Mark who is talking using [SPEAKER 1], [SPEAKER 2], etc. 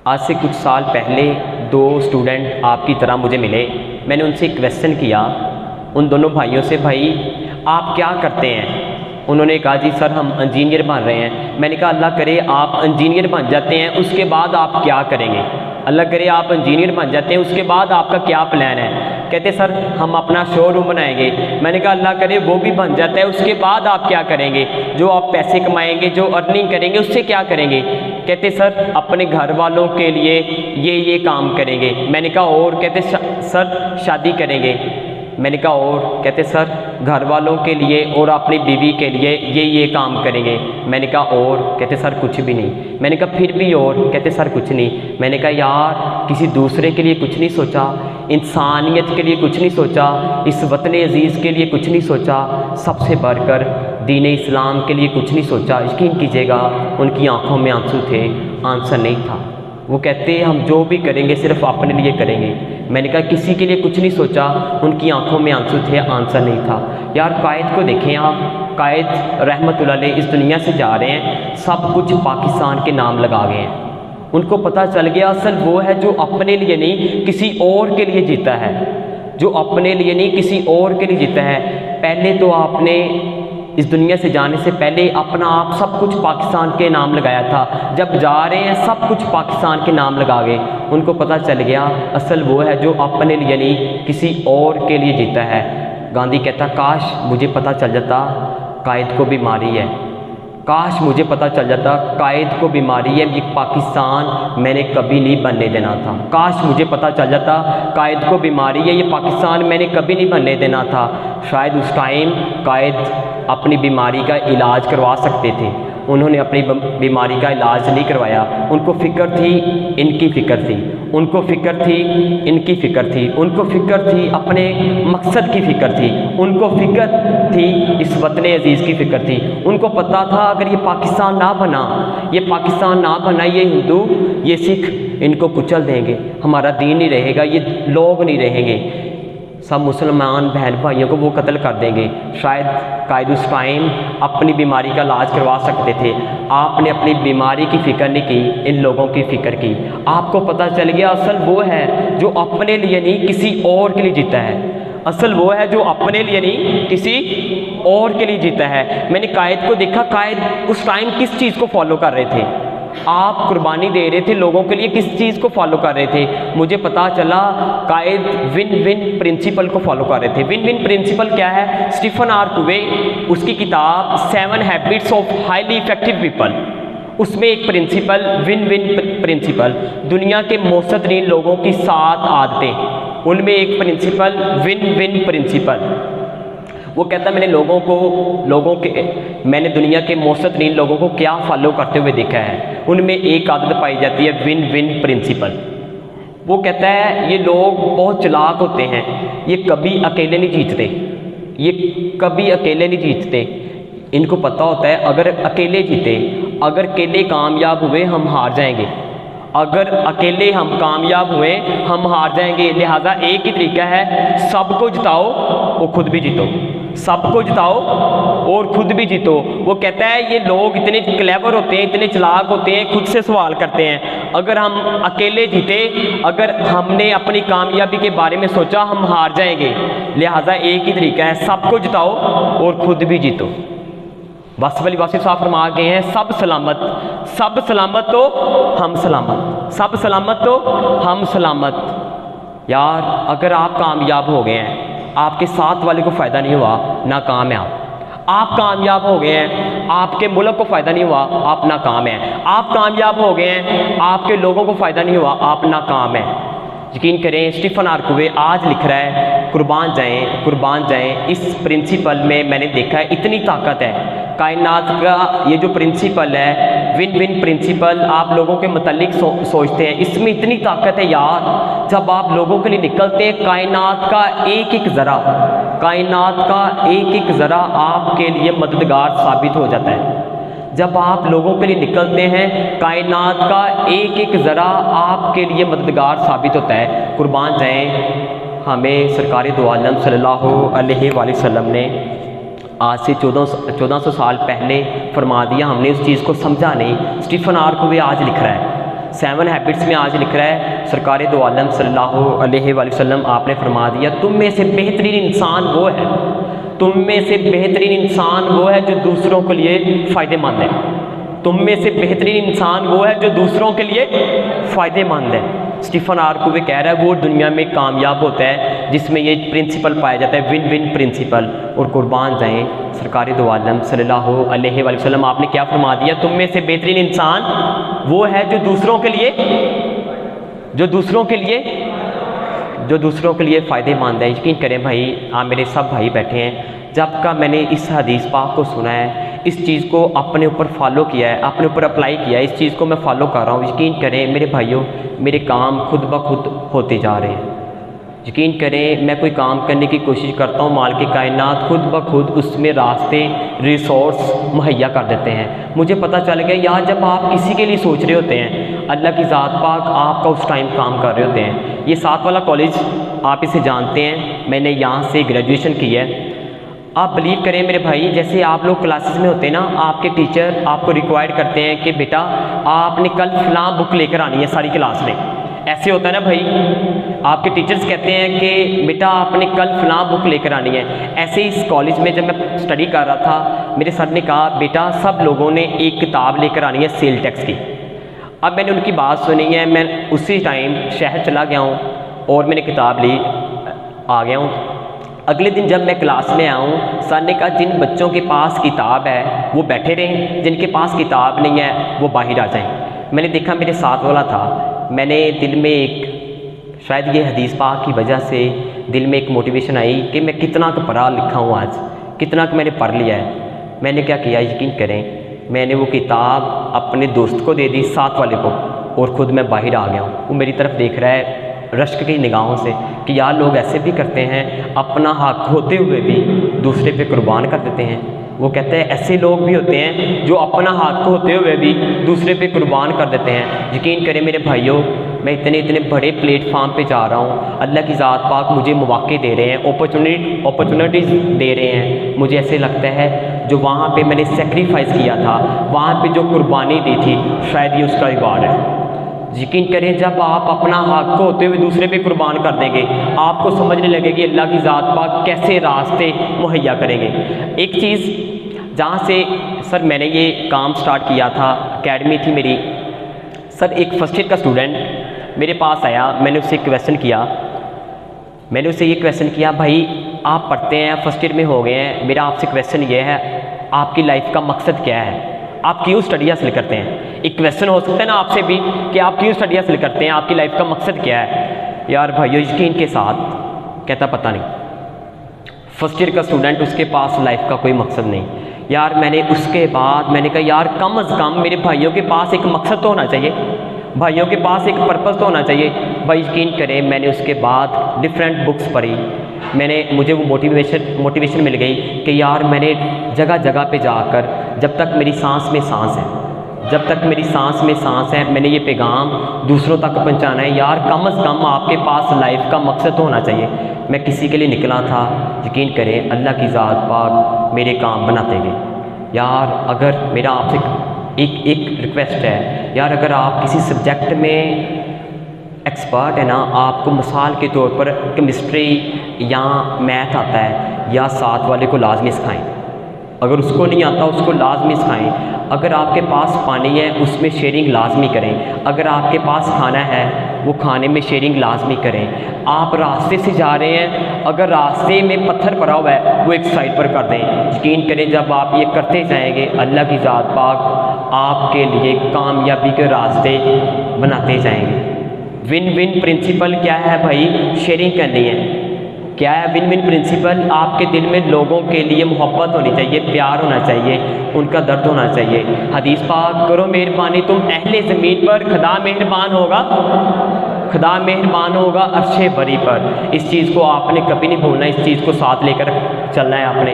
[SPEAKER 1] आज से कुछ साल पहले दो स्टूडेंट आपकी तरह मुझे मिले। मैंने उनसे क्वेश्चन किया, उन दोनों भाइयों से, भाई आप क्या करते हैं? उन्होंने कहा जी सर हम इंजीनियर बन रहे हैं। मैंने कहा अल्लाह करे आप इंजीनियर बन जाते हैं, उसके बाद आप क्या करेंगे? अल्लाह करे आप इंजीनियर बन जाते हैं, उसके बाद आपका क्या प्लान है? कहते सर हम अपना शोरूम बनाएंगे। मैंने कहा अल्लाह करे वो भी बन जाता है, उसके बाद आप क्या करेंगे? जो आप पैसे कमाएंगे, जो अर्निंग करेंगे, उससे क्या करेंगे? कहते सर अपने घर वालों के लिए ये काम करेंगे। मैंने कहा और? कहते सर शादी करेंगे। मैंने कहा और? कहते सर घर वालों के लिए और अपनी बीवी के लिए ये काम करेंगे। मैंने कहा और? कहते सर कुछ भी नहीं। मैंने कहा फिर भी और? कहते सर कुछ नहीं। मैंने कहा यार किसी दूसरे के लिए कुछ नहीं सोचा, इंसानियत के लिए कुछ नहीं सोचा, इस वतन अजीज़ के लिए कुछ नहीं सोचा, सबसे बढ़कर दीन इस्लाम के लिए कुछ नहीं सोचा। यकीन कीजिएगा उनकी आंखों में आंसू थे, आंसर नहीं था। वो कहते हम जो भी करेंगे सिर्फ अपने लिए करेंगे। मैंने कहा किसी के लिए कुछ नहीं सोचा, उनकी आंखों में आंसू थे, आंसर नहीं था। यार कायद को देखें आप, कायद रहमतुल्लाह अलैह इस दुनिया से जा रहे हैं, सब कुछ पाकिस्तान के नाम लगा गए हैं। उनको पता चल गया असल वो है जो अपने लिए नहीं किसी और के लिए जीता है, जो अपने लिए नहीं किसी और के लिए जीता है। पहले तो आपने इस दुनिया से जाने से पहले अपना आप सब कुछ पाकिस्तान के नाम लगाया था, जब जा रहे हैं सब कुछ पाकिस्तान के नाम लगा गए। उनको पता चल गया असल वो है जो अपने लिए नहीं किसी और के लिए जीता है। गांधी कहता काश मुझे पता चल जाता कायद को बीमारी है, काश मुझे पता चल जाता कायद को बीमारी है, ये पाकिस्तान मैंने कभी नहीं बनने देना था। काश मुझे पता चल जाता कायद को बीमारी है, ये पाकिस्तान मैंने कभी नहीं बनने देना था। शायद उस टाइम कायद अपनी बीमारी का इलाज करवा सकते थे, उन्होंने अपनी बीमारी का इलाज नहीं करवाया। उनको फ़िक्र थी, इनकी फ़िक्र थी, उनको फ़िक्र थी, इनकी फ़िक्र थी, उनको फ़िक्र थी, अपने मकसद की फ़िक्र थी, उनको फ़िक्र थी, इस वतन अजीज़ की फ़िक्र थी। उनको पता था अगर ये पाकिस्तान ना बना, ये पाकिस्तान ना बना, ये हिंदू ये सिख इनको कुचल देंगे, हमारा दीन नहीं रहेगा, ये लोग नहीं रहेंगे, सब मुसलमान बहन भाइयों को वो कत्ल कर देंगे। शायद कायद उस टाइम अपनी बीमारी का इलाज करवा सकते थे। आपने अपनी बीमारी की फ़िक्र नहीं की, इन लोगों की फ़िक्र की। आपको पता चल गया असल वो है जो अपने लिए नहीं किसी और के लिए जीता है, असल वो है जो अपने लिए नहीं किसी और के लिए जीता है। मैंने कायद को देखा, कायद उस टाइम किस चीज़ को फॉलो कर रहे थे? आप कुर्बानी दे रहे थे लोगों के लिए, किस चीज़ को फॉलो कर रहे थे? मुझे पता चला कायद विन विन प्रिंसिपल को फॉलो कर रहे थे। विन विन प्रिंसिपल क्या है? स्टीफन आर कुवे उसकी किताब 7 habits of highly effective people, उसमें एक प्रिंसिपल विन विन प्रिंसिपल, दुनिया के मौसतरीन लोगों की 7 आदतें, उनमें एक प्रिंसिपल विन विन प्रिंसिपल। वो कहता मैंने मैंने दुनिया के मौसतरीन लोगों को क्या फॉलो करते हुए देखा है, उनमें एक आदत पाई जाती है विन विन प्रिंसिपल। वो कहता है ये लोग बहुत चालाक होते हैं, ये कभी अकेले नहीं जीतते, ये कभी अकेले नहीं जीतते। इनको पता होता है अगर अकेले जीते, अगर अकेले कामयाब हुए हम हार जाएंगे, अगर अकेले हम कामयाब हुए हम हार जाएंगे। लिहाजा एक ही तरीका है, सबको जिताओ और खुद भी जीतो, सबको जिताओ और खुद भी जीतो। वो कहता है ये लोग इतने क्लेवर होते हैं, इतने चालाक होते हैं, खुद से सवाल करते हैं, अगर हम अकेले जीते, अगर हमने अपनी कामयाबी के बारे में सोचा हम हार जाएंगे। लिहाजा एक ही तरीका है, सबको जिताओ और खुद भी जीतो। वासिफ अली वासिफ साहब फरमा गए हैं सब सलामत, सब सलामत तो हम सलामत, सब सलामत तो हम सलामत। यार अगर आप कामयाब हो गए हैं, आपके साथ वाले को फ़ायदा नहीं हुआ, नाकाम है आप कामयाब हो गए हैं, आपके मुल्क को फ़ायदा नहीं हुआ, आप नाकाम हैं। आप कामयाब हो गए हैं, आपके लोगों को फ़ायदा नहीं हुआ, आप नाकाम हैं। यकीन करें स्टीफन आर कुवे आज लिख रहा है कुर्बान जाएं, कुर्बान जाएं। इस प्रिंसिपल में मैंने देखा है इतनी ताकत है, कायनात का ये जो प्रिंसिपल है विन विन प्रिंसिपल, आप लोगों के मतलब सोचते हैं, इसमें इतनी ताकत है यार। जब आप लोगों के लिए निकलते हैं, कायनात का एक एक ज़रा, कायनात का एक एक ज़रा आपके लिए मददगार साबित हो जाता है। जब आप लोगों के लिए निकलते हैं, कायनात का एक एक ज़रा आपके लिए मददगार साबित होता है। कुर्बान जाएं। हमें सरकार दो आलम सल्लल्लाहु अलैहि वसल्लम ने आज से 1400 साल पहले फरमा दिया, हमने उस चीज़ को समझा नहीं। स्टीफन आर कुवे आज लिख रहा है 7 हैबिट्स में आज लिख रहा है सरकार दो आलम सल्लल्लाहु अलैहि वसल्लम आपने फरमा दिया, तुम में से बेहतरीन इंसान वो है, तुम में से बेहतरीन इंसान वो है जो दूसरों के लिए फ़ायदेमंद है। तुम में से बेहतरीन इंसान वो है जो दूसरों के लिए फ़ायदेमंद है। स्टीफन आर कोवे कह रहा है वो दुनिया में कामयाब होता है जिसमें ये प्रिंसिपल पाया जाता है, विन विन प्रिंसिपल। और कुर्बान जाएँ सरकार दो आलम सल्लल्लाहु अलैहि वसल्लम आपने क्या फरमा दिया, तुम में से बेहतरीन इंसान वो है जो दूसरों के लिए फ़ायदेमंद है। यकीन करें भाई, आप मेरे सब भाई बैठे हैं, जब का मैंने इस हदीस पाक को सुना है, इस चीज़ को अपने ऊपर फॉलो किया है, अपने ऊपर अप्लाई किया है, इस चीज़ को मैं फॉलो कर रहा हूँ। यकीन करें मेरे भाइयों, मेरे काम खुद ब खुद होते जा रहे हैं। यकीन करें मैं कोई काम करने की कोशिश करता हूँ, माल की कायनात खुद ब खुद उसमें रास्ते रिसोर्स मुहैया कर देते हैं। मुझे पता चल गया यार, जब आप किसी के लिए सोच रहे होते हैं, अल्लाह की ज़ात पाक आपका उस टाइम काम कर रहे होते हैं। ये 7 वाला कॉलेज आप इसे जानते हैं, मैंने यहाँ से ग्रेजुएशन की है। आप बिलीव करें मेरे भाई, जैसे आप लोग क्लासेस में होते हैं ना, आपके टीचर आपको रिक्वायर्ड करते हैं कि बेटा आपने कल फलां बुक लेकर आनी है सारी क्लास में। ऐसे होता है ना भाई, आपके टीचर्स कहते हैं कि बेटा आपने कल फलां बुक लेकर आनी है। ऐसे ही इस कॉलेज में जब मैं स्टडी कर रहा था, मेरे सर ने कहा बेटा सब लोगों ने एक किताब लेकर आनी है सेल टैक्स की। अब मैंने उनकी बात सुनी है, मैं उसी टाइम शहर चला गया हूँ और मैंने किताब ली, आ गया हूँ। अगले दिन जब मैं क्लास में आऊँ, सर ने कहा जिन बच्चों के पास किताब है वो बैठे रहें, जिनके पास किताब नहीं है वो बाहर आ जाएं। मैंने देखा मेरे साथ वाला था, मैंने दिल में एक, शायद ये हदीस पाक की वजह से दिल में एक मोटिवेशन आई कि मैं कितना का पढ़ा लिखा हूँ आज, कितना का मैंने पढ़ लिया है। मैंने क्या किया, यकीन करें मैंने वो किताब अपने दोस्त को दे दी, साथ वाले को, और ख़ुद मैं बाहर आ गया हूँ। वो मेरी तरफ देख रहा है रश्क की निगाहों से कि यार लोग ऐसे भी करते हैं, अपना हक होते हुए भी दूसरे पे कुर्बान कर देते हैं। वो कहते हैं ऐसे लोग भी होते हैं जो अपना हक होते हुए भी दूसरे पे कुर्बान कर देते हैं। यकीन करें मेरे भाइयों, मैं इतने बड़े प्लेटफार्म पे जा रहा हूँ, अल्लाह की ज़ात पाक मुझे मौके दे रहे हैं, अपॉर्चुनिटीज़ दे रहे हैं। मुझे ऐसे लगता है जो वहाँ पे मैंने सेक्रीफाइस किया था, वहाँ पे जो कुर्बानी दी थी, शायद ये उसका रिवार्ड है। यकीन करें जब आप अपना हक होते हुए दूसरे पे कुर्बान कर देंगे, आपको समझने लगेगी अल्लाह की ज़ात पाक कैसे रास्ते मुहैया करेंगे। एक चीज़ जहाँ से सर मैंने ये काम स्टार्ट किया था, एकेडमी थी मेरी। सर एक फर्स्ट ईयर का स्टूडेंट मेरे पास आया, मैंने उससे क्वेश्चन किया, भाई आप पढ़ते हैं, फर्स्ट ईयर में हो गए हैं, मेरा आपसे क्वेश्चन ये है आपकी लाइफ का मकसद क्या है, आप क्यों स्टडी हासिल करते हैं। एक क्वेश्चन हो सकता है ना आपसे भी कि आप क्यों स्टडी हासिल करते हैं, आपकी लाइफ का मकसद क्या है। यार भाइयों यकीन के साथ कहता पता नहीं। फर्स्ट ईयर का स्टूडेंट, उसके पास लाइफ का कोई मकसद नहीं। यार मैंने उसके बाद मैंने कहा यार कम अज़ कम मेरे भाइयों के पास एक मकसद तो होना चाहिए, भाइयों के पास एक पर्पज़ तो होना चाहिए। भाई यकीन करें मैंने उसके बाद डिफरेंट बुक्स पढ़ी, मुझे वो मोटिवेशन मिल गई कि यार मैंने जगह जगह पे जाकर, जब तक मेरी सांस में सांस है, मैंने ये पैगाम दूसरों तक पहुंचाना है। यार कम अज़ कम आपके पास लाइफ का मकसद तो होना चाहिए। मैं किसी के लिए निकला था, यकीन करें अल्लाह की ज़ात पाक मेरे काम बनाते गए। यार अगर मेरा आपसे एक रिक्वेस्ट है, यार अगर आप किसी सब्जेक्ट में एक्सपर्ट है ना, आपको मिसाल के तौर पर केमिस्ट्री या मैथ आता है, या साथ वाले को लाजमी सिखाएं। अगर उसको नहीं आता उसको लाजमी सिखाएं। अगर आपके पास पानी है उसमें शेयरिंग लाजमी करें। अगर आपके पास खाना है वो खाने में शेयरिंग लाजमी करें। आप रास्ते से जा रहे हैं, अगर रास्ते में पत्थर पड़ा हुआ है वो एक साइड पर कर दें। यकीन करें जब आप ये करते जाएंगे अल्लाह की ज़ात पाक आपके लिए कामयाबी के रास्ते बनाते जाएंगे। विन विन प्रिंसिपल क्या है भाई, शेयरिंग करनी है। क्या है विन विन प्रिंसिपल, आपके दिल में लोगों के लिए मोहब्बत होनी चाहिए, प्यार होना चाहिए, उनका दर्द होना चाहिए। हदीस पाक करो मेहरबानी तुम अहले ज़मीन पर, खुदा मेहरबान होगा अर्शे बरी पर। इस चीज़ को आपने कभी नहीं भूलना, इस चीज़ को साथ लेकर चलना है आपने।